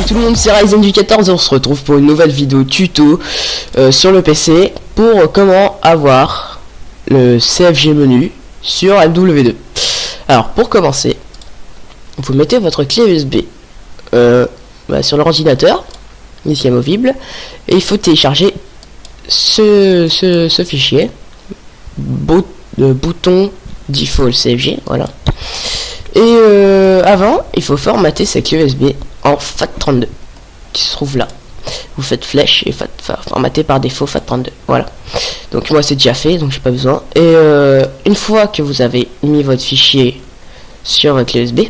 Salut tout le monde, c'est Ryzen du 14 et on se retrouve pour une nouvelle vidéo tuto sur le PC pour comment avoir le CFG menu sur MW2. Alors pour commencer, vous mettez votre clé USB sur l'ordinateur, ici amovible, et il faut télécharger ce fichier, bouton default CFG, voilà. Et avant, il faut formater sa clé USB en FAT32 qui se trouve là. Vous faites flèche et formater par défaut FAT32. Voilà. Donc moi c'est déjà fait, donc j'ai pas besoin. Et une fois que vous avez mis votre fichier sur votre clé USB,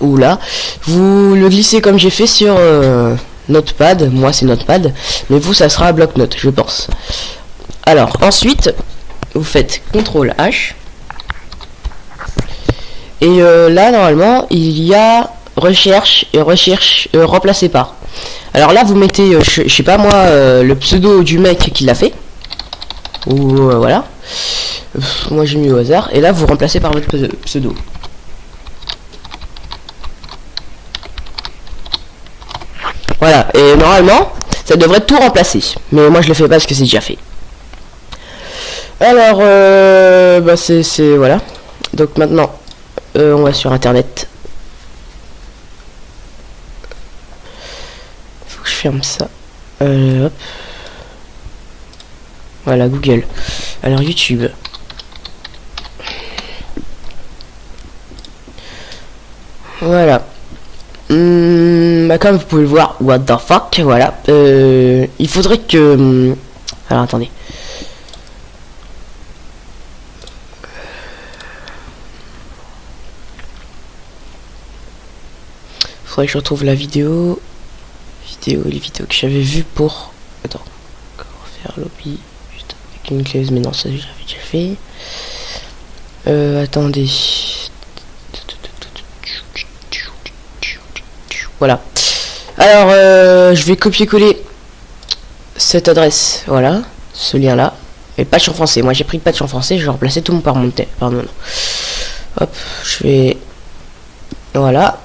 ou là, vous le glissez comme j'ai fait sur Notepad. Moi c'est Notepad, mais vous ça sera bloc-notes, je pense. Alors ensuite, vous faites CTRL H. Et là normalement il y a recherche remplacé par. Alors là vous mettez je sais pas moi le pseudo du mec qui l'a fait, ou voilà, moi j'ai mis au hasard, et là vous remplacez par votre pseudo. Voilà, et normalement ça devrait tout remplacer, mais moi je le fais pas parce que c'est déjà fait. Alors c'est voilà, donc maintenant on va sur internet. Faut que je ferme ça. Hop. Voilà, Google. Alors YouTube. Voilà. Comme vous pouvez le voir, what the fuck, voilà. Il faudrait que... alors attendez. Faudrait que je retrouve la vidéo. Les vidéos que j'avais vues pour... attends. Faire lobby. Putain, avec une clé, mais non, ça j'avais déjà fait. Attendez. Voilà. Alors, je vais copier-coller cette adresse. Voilà. Ce lien-là. Et patch en français. Moi, j'ai pris le patch en français. Je vais remplacer tout mon par mon thème. Pardon. Hop. Je vais... voilà.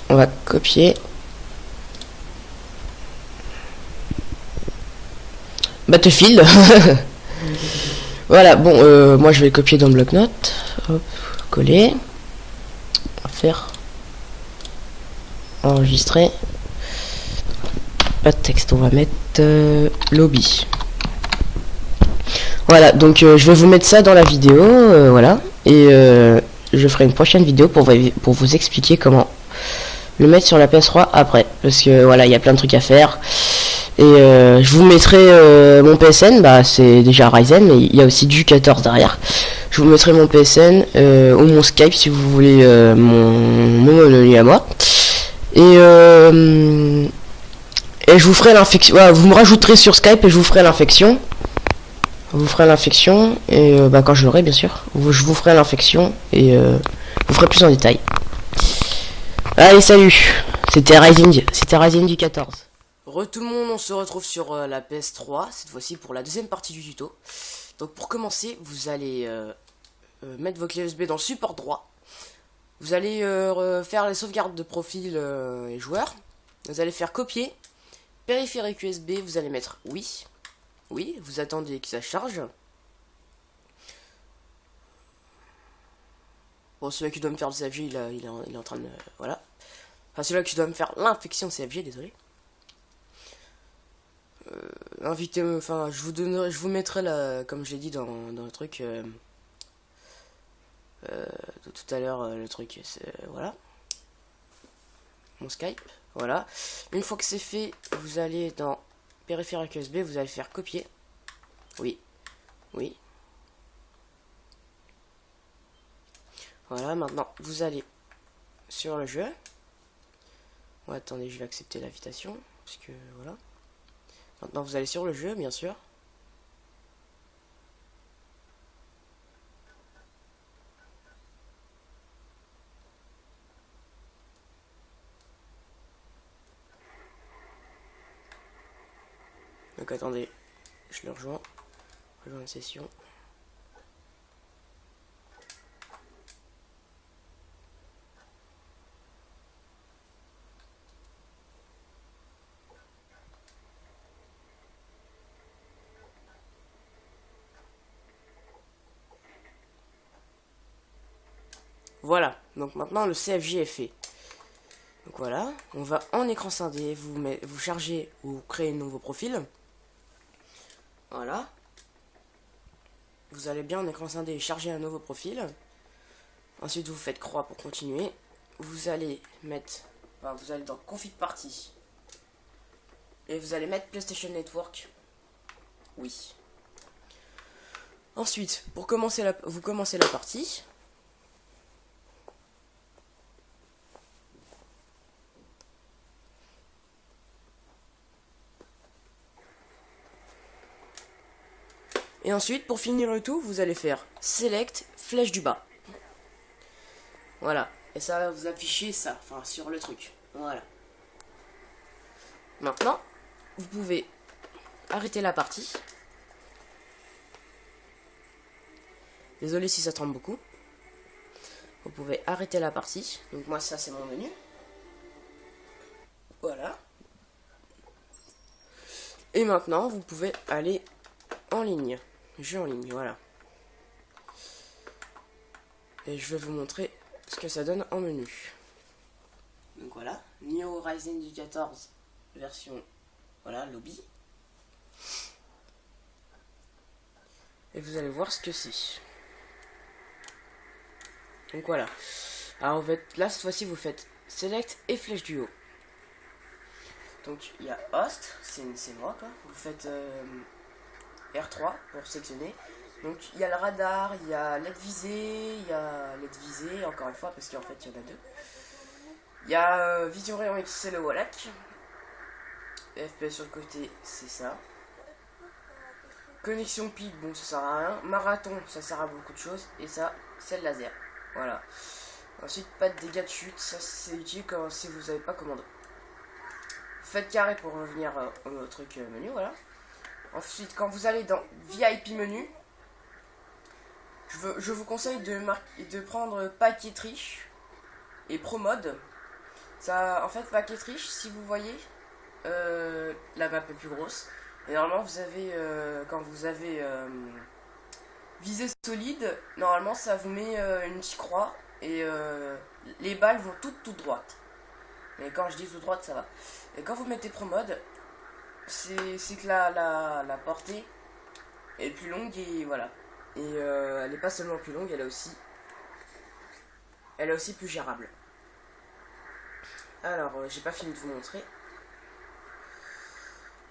On va copier. Battlefield. Voilà, bon, moi je vais le copier dans le bloc-notes. Hop, coller. On va faire enregistrer. Pas de texte, on va mettre lobby. Voilà, donc je vais vous mettre ça dans la vidéo, voilà. Et je ferai une prochaine vidéo pour vous expliquer comment le mettre sur la PS3 après. Parce que voilà, il y a plein de trucs à faire. Et je vous mettrai mon PSN, bah c'est déjà Ryzen, mais il y a aussi du 14 derrière. Je vous mettrai mon PSN ou mon Skype si vous voulez mon lien à moi. Et je vous ferai l'infection. Voilà, vous me rajouterez sur Skype et je vous ferai l'infection. Vous ferez l'infection et quand je l'aurai bien sûr. Je vous ferai l'infection et vous ferai plus en détail. Allez, salut. C'était Ryzen du 14. Tout le monde, on se retrouve sur la PS3, cette fois-ci pour la deuxième partie du tuto. Donc pour commencer, vous allez mettre vos clés USB dans le support droit. Vous allez faire les sauvegardes de profil et joueurs. Vous allez faire copier, périphérique USB, vous allez mettre oui. Oui, vous attendez que ça charge. Bon, celui qui doit me faire le CFG, il est en train de... voilà. Enfin, celui qui doit me faire l'infection CFG, désolé. Invitez-moi, enfin, je vous mettrai là, comme je l'ai dit dans le truc de tout à l'heure, le truc, c'est voilà, mon Skype, voilà. Une fois que c'est fait, vous allez dans périphérique USB, vous allez faire copier, oui, oui, voilà. Maintenant, vous allez sur le jeu. Ouais, attendez, je vais accepter l'invitation parce que voilà. Maintenant, vous allez sur le jeu, bien sûr. Donc, attendez, je le rejoins. Rejoindre session. Voilà, donc maintenant le CFJ est fait. Donc voilà, on va en écran scindé, vous chargez ou créez un nouveau profil. Voilà. Vous allez bien en écran scindé charger un nouveau profil. Ensuite vous faites croix pour continuer. Vous allez mettre, vous allez dans config party. Et vous allez mettre PlayStation Network. Oui. Ensuite, pour commencer vous commencez la partie. Et ensuite, pour finir le tout, vous allez faire Select, flèche du bas. Voilà. Et ça va vous afficher ça, enfin sur le truc. Voilà. Maintenant, vous pouvez arrêter la partie. Désolé si ça tremble beaucoup. Vous pouvez arrêter la partie. Donc moi ça c'est mon menu. Voilà. Et maintenant, vous pouvez aller en ligne. Jeu en ligne, voilà. Et je vais vous montrer ce que ça donne en menu. Donc voilà, Neo Ryzen du 14 version, voilà, lobby. Et vous allez voir ce que c'est. Donc voilà. Alors là cette fois-ci vous faites Select et flèche du haut. Donc il y a Host, c'est moi quoi. Vous faites R3 pour sélectionner. Donc il y a le radar, il y a l'aide visée, il y a l'aide visée, encore une fois, parce qu'en fait il y en a deux. Il y a Vision Rayon X, c'est le Wallach. FPS sur le côté, c'est ça. Connexion PIC, bon ça sert à rien. Marathon, ça sert à beaucoup de choses. Et ça, c'est le laser. Voilà. Ensuite, pas de dégâts de chute, ça c'est utile quand si vous n'avez pas commandé. Faites carré pour revenir au truc menu, voilà. Ensuite, quand vous allez dans VIP menu, je vous conseille de prendre paqueterie et pro mode. Ça, en fait, paqueterie, si vous voyez, la map est plus grosse. Et normalement, vous avez, quand vous avez visée solide, normalement, ça vous met une petite croix et les balles vont toutes droites. Mais quand je dis toute droite, ça va. Et quand vous mettez pro mode, c'est que la portée est plus longue et voilà. Et elle n'est pas seulement plus longue, elle est aussi plus gérable. Alors, j'ai pas fini de vous montrer.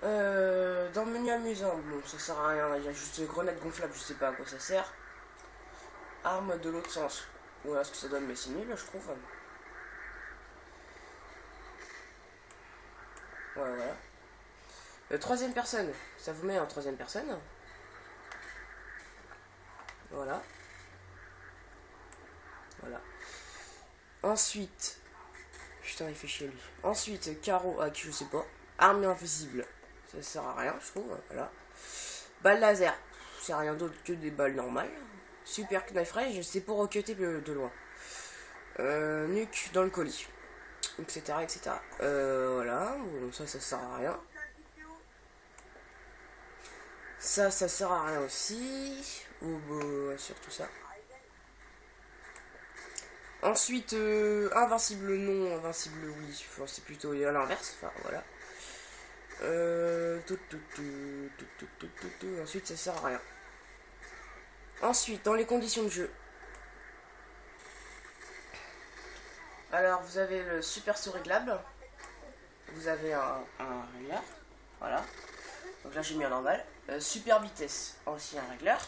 Dans le menu amusant, bon, ça sert à rien. Il y a juste grenade gonflable, je sais pas à quoi ça sert. Arme de l'autre sens. Voilà ce que ça donne, mais c'est nul, je trouve. Voilà. Troisième personne, ça vous met en troisième personne. Voilà. Voilà. Ensuite, putain, il fait chier lui. Ensuite, carreau, je sais pas. Arme invisible, ça sert à rien, je trouve. Voilà. Balle laser, c'est rien d'autre que des balles normales. Super knife range, c'est pour recuter de loin. Nuque dans le colis, etc. Voilà, bon, ça sert à rien. Ça sert à rien aussi. Ou surtout ça. Ensuite, invincible non, invincible oui. Enfin, c'est plutôt à l'inverse. Enfin, voilà. Ensuite, ça sert à rien. Ensuite, dans les conditions de jeu. Alors, vous avez le super saut réglable. Vous avez un régleur. Voilà. Donc là, j'ai mis un normal. Super vitesse, aussi un régleur.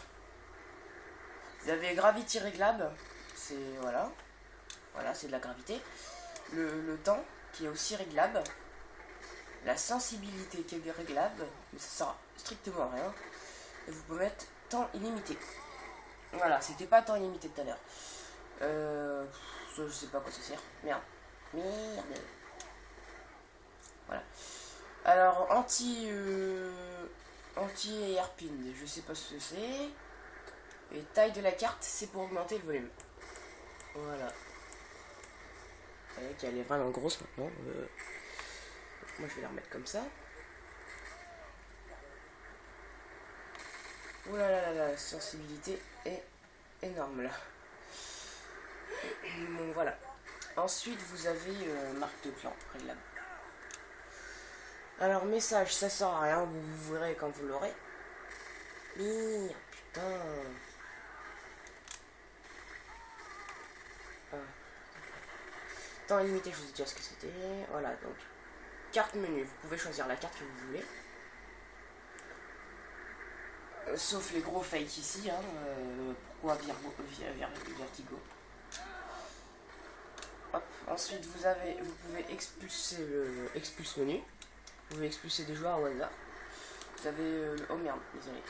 Vous avez gravity réglable. C'est, voilà. Voilà, c'est de la gravité. Le temps, qui est aussi réglable. La sensibilité, qui est réglable. Mais ça sert strictement à rien. Et vous pouvez mettre temps illimité. Voilà, c'était pas temps illimité tout à l'heure. Je sais pas à quoi ça sert. Merde. Voilà. Alors, anti airpin, je sais pas ce que c'est. Et taille de la carte, c'est pour augmenter le volume. Voilà. Vous voyez qu'elle est vraiment grosse maintenant. Moi, je vais la remettre comme ça. Oh là là là, la sensibilité est énorme là. Bon, voilà. Ensuite, vous avez marque de clan, près de là. Alors, message, ça sert à rien, vous verrez quand vous l'aurez. Mais, putain. Temps limité, je vous ai dit ce que c'était. Voilà, donc. Carte menu, vous pouvez choisir la carte que vous voulez. Sauf les gros fakes ici, hein. Pourquoi Vertigo? Hop. Ensuite, vous pouvez expulser le expulse menu. Vous pouvez expulser des joueurs au hasard. Vous avez oh merde, désolé.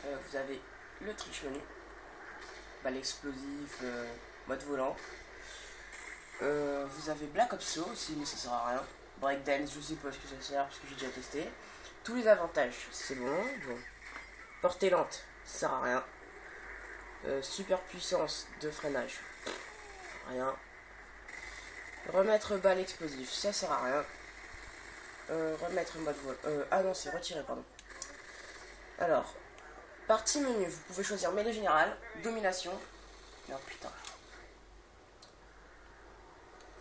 Vous avez le triche menu, l'explosif, mode volant. Vous avez Black Ops aussi, mais ça sert à rien. Breakdance, je sais pas ce que ça sert parce que j'ai déjà testé. Tous les avantages, c'est bon. Portée lente, ça sert à rien. Super puissance de freinage, rien. Remettre balle explosif, ça sert à rien. Remettre mode vol. Ah non, c'est retiré, pardon. Alors, partie menu, vous pouvez choisir mêlée générale, domination. Oh putain.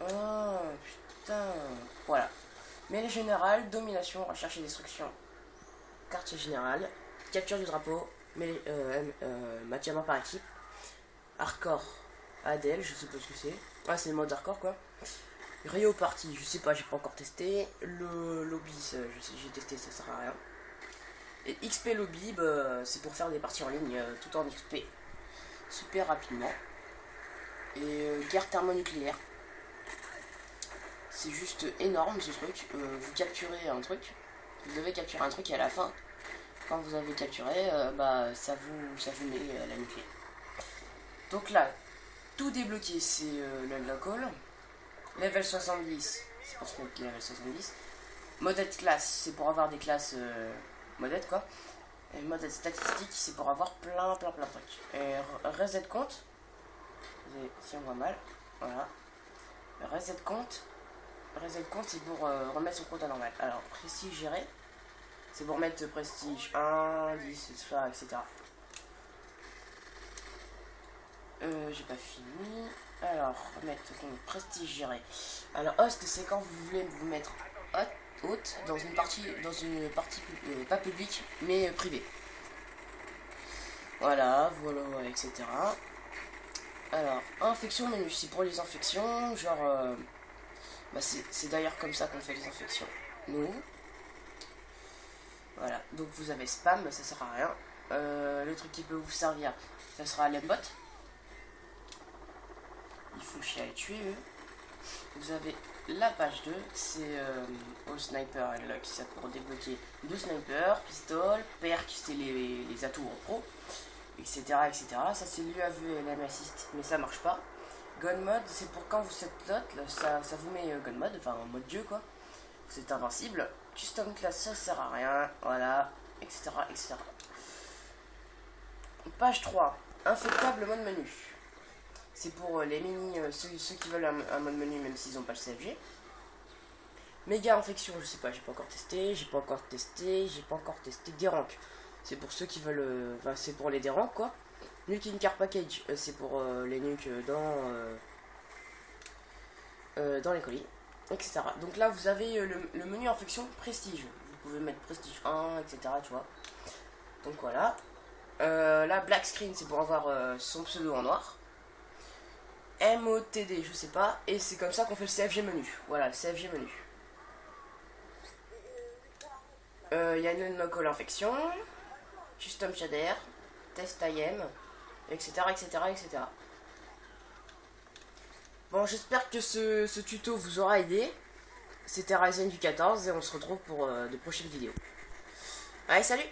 Oh putain. Voilà. Mêlée générale, domination, recherche et destruction. Quartier général, capture du drapeau, match à mort par équipe. Hardcore, ADL, je sais pas ce que c'est. Ah, c'est le mode hardcore quoi. Rio Party, je sais pas, j'ai pas encore testé. Le lobby, j'ai testé, ça sert à rien. Et XP lobby, c'est pour faire des parties en ligne tout en XP. Super rapidement. Et guerre thermonucléaire. C'est juste énorme ce truc. Vous capturez un truc. Vous devez capturer un truc et à la fin, quand vous avez capturé, ça vous met la nucléaire. Donc là, tout débloqué, c'est le local. Level 70, c'est pour se mettre level 70. Modèle classe, c'est pour avoir des classes modèles quoi. Et modèle statistique, c'est pour avoir plein de trucs. Et reset compte, si on voit mal, voilà. Reset compte, c'est pour remettre son compte à normal. Alors, prestige géré, c'est pour mettre prestige 1, 10, etc. J'ai pas fini. Alors, remettre prestige géré. Alors, host, c'est quand vous voulez vous mettre hôte dans une partie pas publique, mais privée. Voilà, etc. Alors, infection menu, c'est pour les infections, genre... c'est d'ailleurs comme ça qu'on fait les infections. Nous. Voilà, donc vous avez spam, ça sert à rien. Le truc qui peut vous servir, ça sera l'embot. Il faut chier à les tuer eux. Vous avez la page 2, c'est All Sniper and Luck, c'est pour débloquer 2 snipers, pistol, perk, c'est les atouts en pro, etc. Ça c'est l'UAV et l'AM assist, mais ça marche pas. Gun mode, c'est pour quand vous êtes lot, ça vous met gun mode, enfin en mode dieu quoi. C'est invincible. Custom class, ça sert à rien, voilà, etc. Page 3, infectable mode menu. C'est pour les mini, ceux qui veulent un mode menu même s'ils n'ont pas le CFG. Méga infection, je sais pas, j'ai pas encore testé. Dérank, c'est pour ceux qui veulent, c'est pour les déranks quoi. Nuke in car package, c'est pour les nukes dans les colis, etc. Donc là vous avez le menu infection prestige. Vous pouvez mettre prestige 1, etc. Tu vois. Donc voilà. Là black screen, c'est pour avoir son pseudo en noir. MOTD, je sais pas, et c'est comme ça qu'on fait le CFG menu. Voilà, le CFG menu. Il y a une local infection, custom shader, test IM, etc. Bon, j'espère que ce tuto vous aura aidé. C'était Ryzen du 14 et on se retrouve pour de prochaines vidéos. Allez, salut!